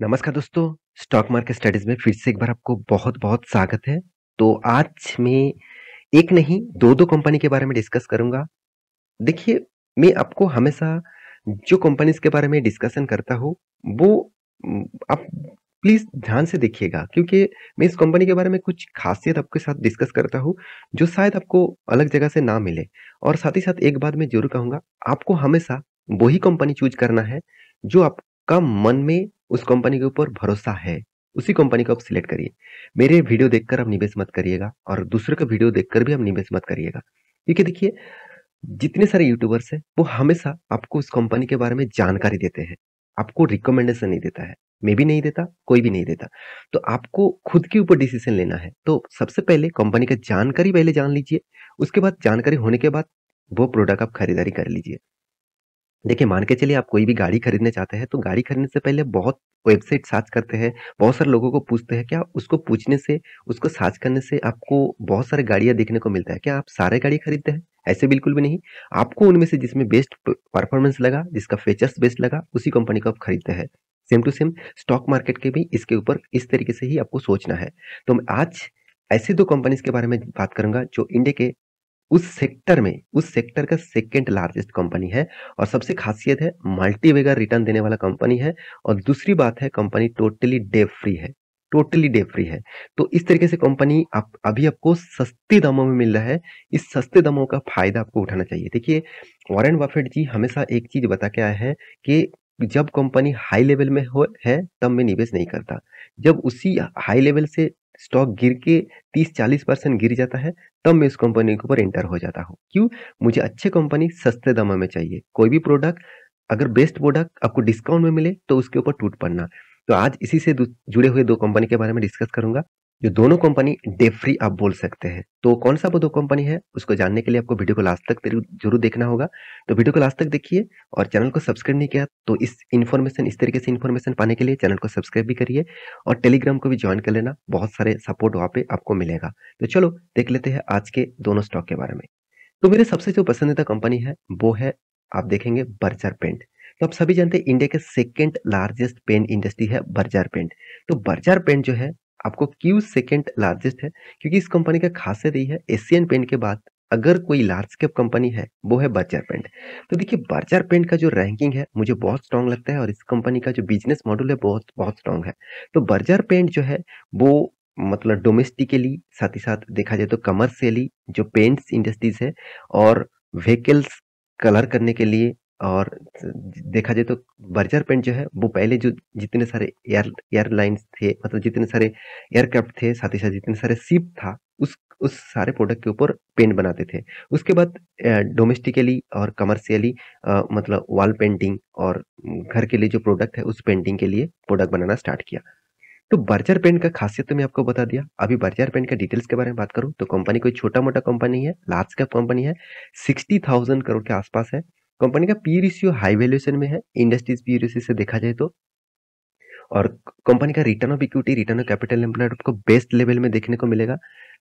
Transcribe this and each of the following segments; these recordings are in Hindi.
नमस्कार दोस्तों, स्टॉक मार्केट स्टडीज़ में फिर से एक बार आपको बहुत-बहुत स्वागत है। तो आज मैं एक नहीं 2-2 कंपनी के बारे में डिस्कस करूँगा। देखिए, मैं आपको हमेशा जो कंपनीज़ के बारे में डिस्कशन करता हूँ, वो आप प्लीज़ ध्यान से देखिएगा क्योंकि मैं इस कंपनी के बारे में कुछ ख़ासियत आपके साथ डिस्कस करता हूँ, जो शायद आपको अलग जगह से ना मिले। और साथ ही साथ एक बात मैं ज़रूर कहूँगा, आपको हमेशा वही कंपनी चूज़ करना है, जो आपका मन में उस कंपनी के ऊपर भरोसा है, उसी कंपनी को आप सिलेक्ट करिए। मेरे वीडियो देखकर आप निवेश मत करिएगा और दूसरों का वीडियो देखकर भी आप निवेश मत करिएगा। क्योंकि देखिए, जितने सारे यूट्यूबर्स हैं, वो हमेशा आपको उस कंपनी के बारे में जानकारी देते हैं। आपको रिकमेंडेशन नहीं देता है। मैं भी नहीं देता, कोई भी नहीं देता। तो आपको खुद के ऊपर डिसीज़न लेना है। तो सबसे पहले कंपनी का जानकारी पहले जान लीजिए, उसके बाद जानकारी होने के बाद वो प्रोडक्ट आप खरीदारी कर लीजिए। देखिए, मान के चलिए आप कोई भी गाड़ी खरीदने चाहते हैं, तो गाड़ी खरीदने से पहले बहुत वेबसाइट सर्च करते हैं, बहुत सारे लोगों को पूछते हैं। क्या उसको पूछने से, उसको सर्च करने से आपको बहुत सारी गाड़ियाँ देखने को मिलता है? क्या आप सारे गाड़ी खरीदते हैं? ऐसे बिल्कुल भी नहीं। आपको उनमें से जिसमें बेस्ट परफॉर्मेंस लगा, जिसका फीचर्स बेस्ट लगा, उसी कंपनी को आप खरीदते हैं। Same to same stock market के भी इसके ऊपर इस तरीके से ही आपको सोचना है। तो मैं आज ऐसे 2 कंपनीज़ के बारे में बात करूँगा जो इंडिया के उस सेक्टर का सेकंड लार्जेस्ट कंपनी है और सबसे खासियत है मल्टी बैगर रिटर्न देने वाला कंपनी है और दूसरी बात है कंपनी टोटली डेट फ्री है। तो इस तरीके से कंपनी आप अभी आपको सस्ते दामों में मिल रहा है। इस सस्ते दामों का फायदा आपको उठाना चाहिए। देखिए, वॉरेन बफेट जी हमेशा एक चीज बता के आए हैं कि जब कंपनी हाई लेवल में हो है तब मैं निवेश नहीं करता। जब उसी हाई लेवल से स्टॉक गिर के 30-40% गिर जाता है, तब मैं उस कंपनी के ऊपर एंटर हो जाता हूँ। क्यों? मुझे अच्छे कंपनी सस्ते दामों में चाहिए। कोई भी प्रोडक्ट अगर बेस्ट प्रोडक्ट आपको डिस्काउंट में मिले तो उसके ऊपर टूट पड़ना। तो आज इसी से जुड़े हुए 2 कंपनी के बारे में डिस्कस करूँगा, जो दोनों कंपनी डेट फ्री आप बोल सकते हैं। तो कौन-सा वो 2 कंपनी है, उसको जानने के लिए आपको वीडियो को लास्ट तक ज़रूर देखना होगा। तो वीडियो को लास्ट तक देखिए और चैनल को सब्सक्राइब नहीं किया तो इस तरीके से इन्फॉर्मेशन पाने के लिए चैनल को सब्सक्राइब भी करिए और टेलीग्राम को भी जॉइन कर लेना। बहुत सारे सपोर्ट वहाँ पे आपको मिलेगा। तो चलो देख लेते हैं आज के दोनों स्टॉक के बारे में। तो मेरे सबसे जो पसंदीदा कंपनी है वो है, आप देखेंगे बर्जर पेंट। तो आप सभी जानते हैं इंडिया के सेकंड लार्जेस्ट पेन इंडस्ट्री है बर्जर पेंट। तो बर्जर पेंट जो है आपको क्यों सेकंड लार्जेस्ट है, क्योंकि इस कंपनी का खासियत यही है एशियन पेंट के बाद अगर कोई लार्ज कैप कंपनी है वो है बर्जर पेंट। तो देखिए, बर्जर पेंट का जो रैंकिंग है मुझे बहुत स्ट्रांग लगता है और इस कंपनी का जो बिजनेस मॉडल है बहुत बहुत स्ट्रांग है। तो बर्जर पेंट जो है वो मतलब डोमेस्टिकली साथ ही साथ देखा जाए तो कमर्शियली जो पेंट्स इंडस्ट्रीज है और व्हीकल्स कलर करने के लिए और देखा जाए तो बर्जर पेंट जो है वो पहले जो जितने सारे एयरलाइंस थे, मतलब जितने सारे एयरक्राफ्ट थे, साथ ही साथ जितने सारे शिप था, उस सारे प्रोडक्ट के ऊपर पेंट बनाते थे। उसके बाद डोमेस्टिकली और कमर्शियली मतलब वॉल पेंटिंग और घर के लिए जो प्रोडक्ट है उस पेंटिंग के लिए प्रोडक्ट बनाना स्टार्ट किया। तो बर्जर पेंट का खासियत तो मैं आपको बता दिया। अभी बर्जर पेंट का डिटेल्स के बारे में बात करूँ तो कंपनी कोई छोटा-मोटा कंपनी नहीं है, लार्ज कैप कंपनी है। 60,000 करोड़ के आसपास है। कंपनी का पी रेशियो हाई वैल्यूएशन में है, इंडस्ट्रीज पी रेशियो से देखा जाए तो। और कंपनी का return of equity, return of capital employed आपको बेस्ट लेवल में देखने को मिलेगा।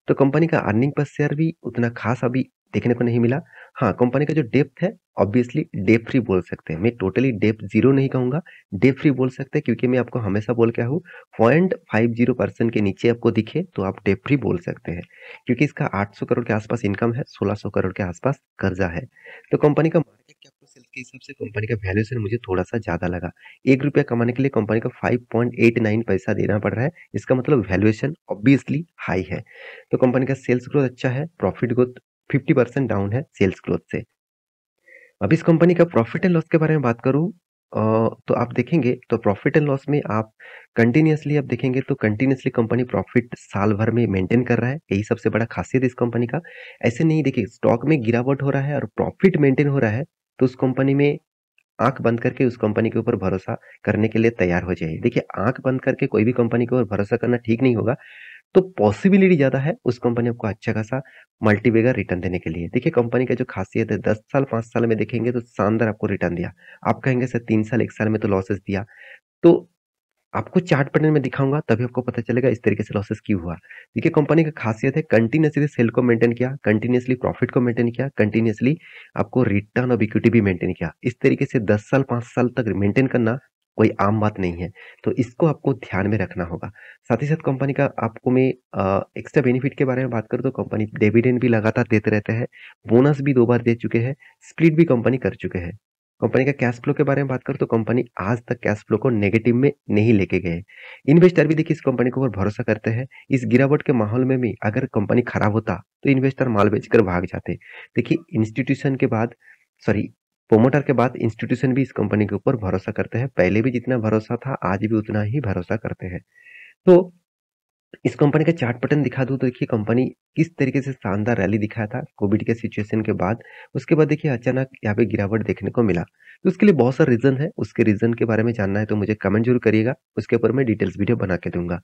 तो कंपनी का अर्निंग पर शेयर भी उतना खास अभी देखने को नहीं मिला। हाँ, कंपनी का जो डेप्थ है ऑब्वियसली डेप्थ फ्री बोल सकते हैं। मैं टोटली डेप्थ ज़ीरो नहीं कहूँगा, डेप्थ फ्री बोल सकते हैं क्योंकि मैं आपको हमेशा बोल के आया हूँ 0.50% के नीचे आपको दिखे तो आप डेप्थ फ्री बोल सकते हैं। क्योंकि इसका 800 करोड़ के आसपास इनकम है, 1600 करोड़ के आसपास कर्जा है। तो कंपनी का मार्केट कैप टू सेल्स के हिसाब से कंपनी का वैल्यूएशन मुझे थोड़ा-सा ज़्यादा लगा। ₹1 कमाने के लिए कंपनी को 5.89 पैसा देना पड़ रहा है। इसका मतलब वैल्यूएशन ऑब्वियसली हाई है। तो कंपनी का सेल्स ग्रोथ अच्छा है, प्रॉफिट ग्रोथ 50% डाउन है सेल्स ग्रोथ से। अब इस कंपनी का प्रॉफिट एंड लॉस के बारे में बात करूँ तो आप देखेंगे तो प्रॉफिट एंड लॉस में आप देखेंगे तो कंटिन्यूअसली कंपनी प्रॉफिट साल भर में मेंटेन कर रहा है। यही सबसे बड़ा खासियत इस कंपनी का। ऐसे नहीं, देखिए स्टॉक में गिरावट हो रहा है और प्रॉफिट मेंटेन हो रहा है, तो उस कंपनी में आँख बंद करके उस कंपनी के ऊपर भरोसा करने के लिए तैयार हो जाइए। देखिए, आँख बंद करके कोई भी कंपनी के ऊपर भरोसा करना ठीक नहीं होगा। तो पॉसिबिलिटी ज़्यादा है उस कंपनी आपको अच्छा खासा मल्टीबैगर रिटर्न देने के लिए। देखिए, कंपनी का जो खासियत है 10 साल 5 साल में देखेंगे तो शानदार आपको रिटर्न दिया। आप कहेंगे सर 3 साल 1 साल में तो लॉसेस दिया। तो आपको चार्ट पैटर्न में दिखाऊँगा तभी आपको पता चलेगा इस तरीके से लॉसेस क्यों हुआ। देखिए, कंपनी का खासियत है कंटीन्यूअसली सेल को मेंटेन किया, कंटीन्यूअसली प्रॉफिट को मेंटेन किया, कंटीन्यूअसली आपको रिटर्न ऑफ इक्विटी भी मेंटेन किया। इस तरीके से 10 साल 5 साल तक मेंटेन करना कोई आम बात नहीं है। तो इसको आपको ध्यान में रखना होगा। साथ ही साथ कंपनी का आपको मैं एक्स्ट्रा बेनिफिट के बारे में बात करूँ तो कंपनी डिविडेंड भी लगातार देते रहते हैं, बोनस भी 2 बार दे चुके हैं, स्प्लिट भी कंपनी कर चुके हैं। कंपनी का कैश फ्लो के बारे में बात करूँ तो कंपनी आज तक कैश फ्लो को नेगेटिव में नहीं लेके गए। इन्वेस्टर भी देखिए इस कंपनी के ऊपर भरोसा करते हैं। इस गिरावट के माहौल में भी अगर कंपनी खराब होता तो इन्वेस्टर माल बेचकर भाग जाते। देखिए इंस्टीट्यूशन के बाद सॉरी प्रोमोटर के बाद इंस्टीट्यूशन भी इस कंपनी के ऊपर भरोसा करते हैं। पहले भी जितना भरोसा था, आज भी उतना ही भरोसा करते हैं। तो इस कंपनी का चार्ट पैटर्न दिखा दूँ तो देखिए कंपनी किस तरीके से शानदार रैली दिखाया था कोविड के सिचुएशन के बाद। उसके बाद देखिए अचानक यहाँ पे गिरावट देखने को मिला। तो उसके लिए बहुत सारे रीज़न है, उसके रीज़न के बारे में जानना है तो मुझे कमेंट ज़रूर करिएगा, उसके ऊपर मैं डिटेल्स वीडियो बना के दूँगा।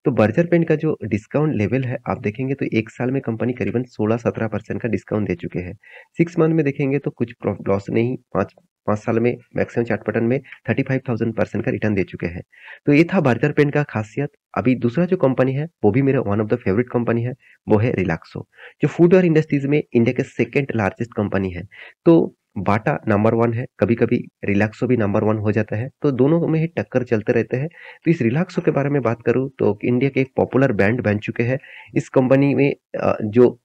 तो बर्जर पेंट का जो डिस्काउंट लेवल है आप देखेंगे तो 1 साल में कंपनी करीबन 16-17% का डिस्काउंट दे चुके हैं। 6 मंथ में देखेंगे तो कुछ लॉस नहीं, 5 साल में मैक्सिमम चार्ट पैटर्न में 35,000% का रिटर्न दे चुके हैं। तो ये था बर्जर पेंट का खासियत। अभी दूसरा जो कंपनी है वो भी मेरा one of the favourite company है, वो है रिलैक्सो, जो फूडवेयर इंडस्ट्रीज में इंडिया के सेकंड लार्जेस्ट कंपनी है। तो बाटा नंबर 1 है, कभी-कभी रिलैक्सो भी नंबर 1 हो जाता है, तो दोनों में ही टक्कर चलते रहते हैं। तो इस रिलैक्सो के बारे में बात करूँ तो इंडिया के एक पॉपुलर ब्रांड बन चुके हैं। इस कंपनी में जो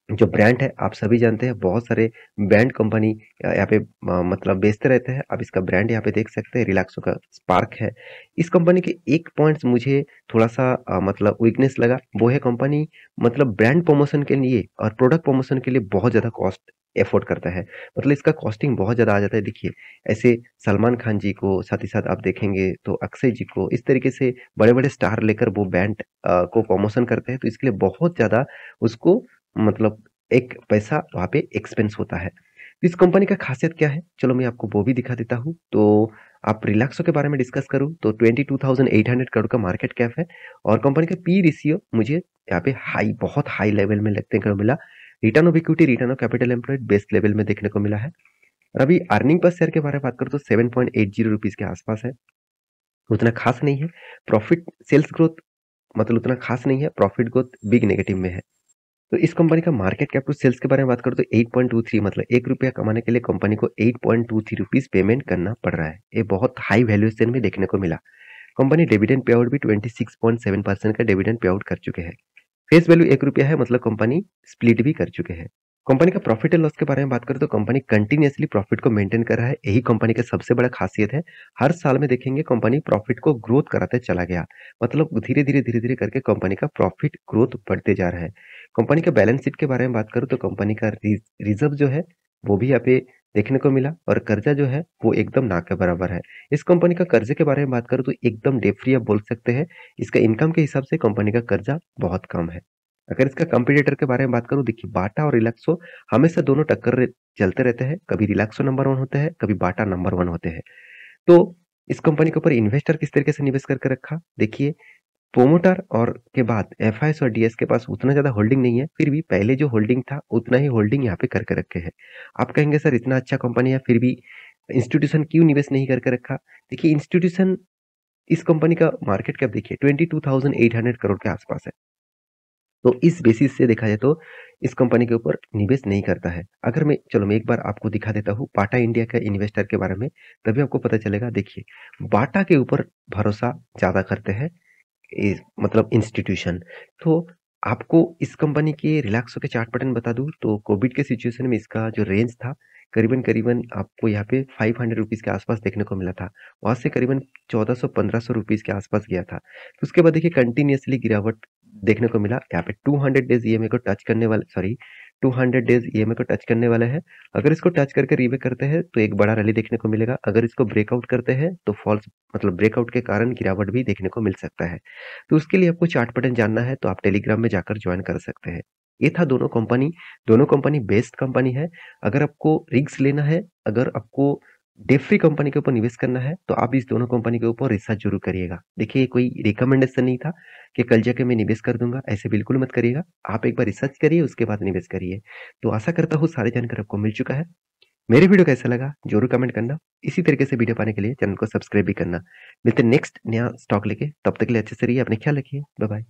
जो ब्रांड है आप सभी जानते हैं, बहुत सारे ब्रांड कंपनी यहाँ पे मतलब बेचते रहते हैं। आप इसका ब्रांड यहाँ पे देख सकते हैं, रिलैक्सो का स्पार्क है। इस कंपनी के एक पॉइंट्स मुझे थोड़ा-सा मतलब वीकनेस लगा, वो है कंपनी मतलब ब्रांड प्रमोशन के लिए और प्रोडक्ट प्रमोशन के लिए बहुत ज़्यादा कॉस्ट एफोर्ड करता है। मतलब इसका कॉस्टिंग बहुत ज़्यादा आ जाता है। देखिए, ऐसे सलमान खान जी को, साथ ही साथ आप देखेंगे तो अक्षय जी को, इस तरीके से बड़े-बड़े स्टार लेकर वो ब्रांड को प्रमोशन करते हैं, तो इसके लिए बहुत ज़्यादा उसको मतलब एक पैसा वहाँ पे एक्सपेंस होता है। इस कंपनी का खासियत क्या है? चलो मैं आपको वो भी दिखा देता हूँ। तो आप रिलैक्सो के बारे में डिस्कस करूँ तो 22,800 करोड़ का मार्केट कैप है और कंपनी का पी रेशियो मुझे यहाँ पे बहुत हाई लेवल में देखने को मिला। Return of equity, return of capital employed best level में देखने को मिला है। और अभी अर्निंग पर शेयर के बारे में बात करूँ तो 7.80 रुपीज़ के आसपास है। उतना खास नहीं है। प्रॉफिट सेल्स ग्रोथ मतलब उतना खास नहीं है। प्रॉफिट ग्रोथ बिग नेगेटिव में है। तो इस कंपनी का मार्केट कैप टू सेल्स के बारे में बात करूँ तो 8.23 मतलब ₹1 कमाने के लिए कंपनी को 8.23 रुपीस पेमेंट करना पड़ रहा है। ये बहुत हाई वैल्यूएशन में देखने को मिला। कंपनी डिविडेंड पे आउट भी 26.7% का डिविडेंड पे आउट कर चुके हैं। फेस वैल्यू ₹1 है मतलब कंपनी स्प्लिट भी कर चुके हैं। कंपनी का प्रॉफिट एंड लॉस के बारे में बात करें तो कंपनी कंटिन्यूअसली प्रॉफिट को मेंटेन कर रहा है। यही कंपनी का सबसे बड़ा खासियत है। हर साल में देखेंगे कंपनी प्रॉफिट को ग्रोथ कराते चला गया। मतलब धीरे-धीरे करके कंपनी का प्रॉफिट ग्रोथ बढ़ते जा रहा है। कंपनी का बैलेंस शीट के बारे में बात करूँ तो कंपनी का रिजर्व जो है वो भी यहाँ पे देखने को मिला और कर्जा जो है वो एकदम ना के बराबर है। इस कंपनी का कर्जे के बारे में बात करूँ तो एकदम डेट फ्री आप बोल सकते हैं। इसका इनकम के हिसाब से कंपनी का कर्जा बहुत कम है। अगर इसका कंपटीटर के बारे में बात करूँ देखिए बाटा और रिलैक्सो हमेशा दोनों चलते रहते हैं। कभी रिलैक्सो नंबर 1 होते हैं, कभी बाटा नंबर 1 होते हैं। तो इस कंपनी के ऊपर इन्वेस्टर किस तरीके से निवेश करके रखा? देखिए प्रोमोटर और के बाद एफआईएस और डीएस के पास उतना ज़्यादा होल्डिंग नहीं है, फिर भी पहले जो होल्डिंग था उतना ही होल्डिंग यहाँ पे करके रखे हैं। आप कहेंगे सर इतना अच्छा कंपनी है फिर भी इंस्टीट्यूशन क्यों निवेश नहीं करके रखा? देखिए इंस्टीट्यूशन इस कंपनी का मार्केट कैप देखिए 22,800 करोड़ के आसपास है। तो इस बेसिस से देखा जाए तो इस कंपनी के ऊपर निवेश नहीं करता है। अगर मैं एक बार आपको दिखा देता हूँ बाटा इंडिया के इन्वेस्टर के बारे में, तभी आपको पता चलेगा। देखिए, बाटा के ऊपर भरोसा ज़्यादा करते हैं मतलब इंस्टीट्यूशन। तो आपको इस कंपनी के रिलैक्सो के चार्ट पैटर्न बता दूँ तो कोविड के सिचुएशन में इसका जो रेंज था करीबन-करीबन आपको यहाँ पे ₹500 के आसपास देखने को मिला था। वहाँ से करीबन 1400-1500 रुपीज़ के आसपास गया था। तो उसके बाद देखिए कंटिन्यूअसली गिरावट देखने को मिला। यहाँ पे 200 डेज़ ईएमए को टच करने वाले 200 डेज़ ईएमए को टच करने वाला है। अगर इसको टच करके रीबैक करते हैं तो एक बड़ा रैली देखने को मिलेगा। अगर इसको ब्रेकआउट करते हैं तो फॉल्स मतलब ब्रेकआउट के कारण गिरावट भी देखने को मिल सकता है। तो उसके लिए आपको चार्ट पैटर्न जानना है तो आप टेलीग्राम में जाकर ज्वाइन कर सकते हैं। ये था दोनों कंपनी बेस्ट कंपनी है। अगर आपको रिस्क लेना है, अगर आपको डेट फ्री कंपनी के ऊपर निवेश करना है तो आप इस दोनों कंपनी के ऊपर रिसर्च ज़रूर करिएगा। देखिए कोई रिकमेंडेशन नहीं था कि कल जाके मैं निवेश कर दूँगा, ऐसे बिल्कुल मत करिएगा। आप एक बार रिसर्च करिए उसके बाद निवेश करिए। तो आशा करता हूँ सारी जानकारी आपको मिल चुका है। मेरे वीडियो कैसा लगा ज़रूर कमेंट करना। इसी तरीके से वीडियो पाने के लिए चैनल को सब्सक्राइब भी करना। मिलते हैं नेक्स्ट नया स्टॉक लेके, तब तक के लिए अच्छे से रहिए, अपना ख्याल रखिए। Bye bye.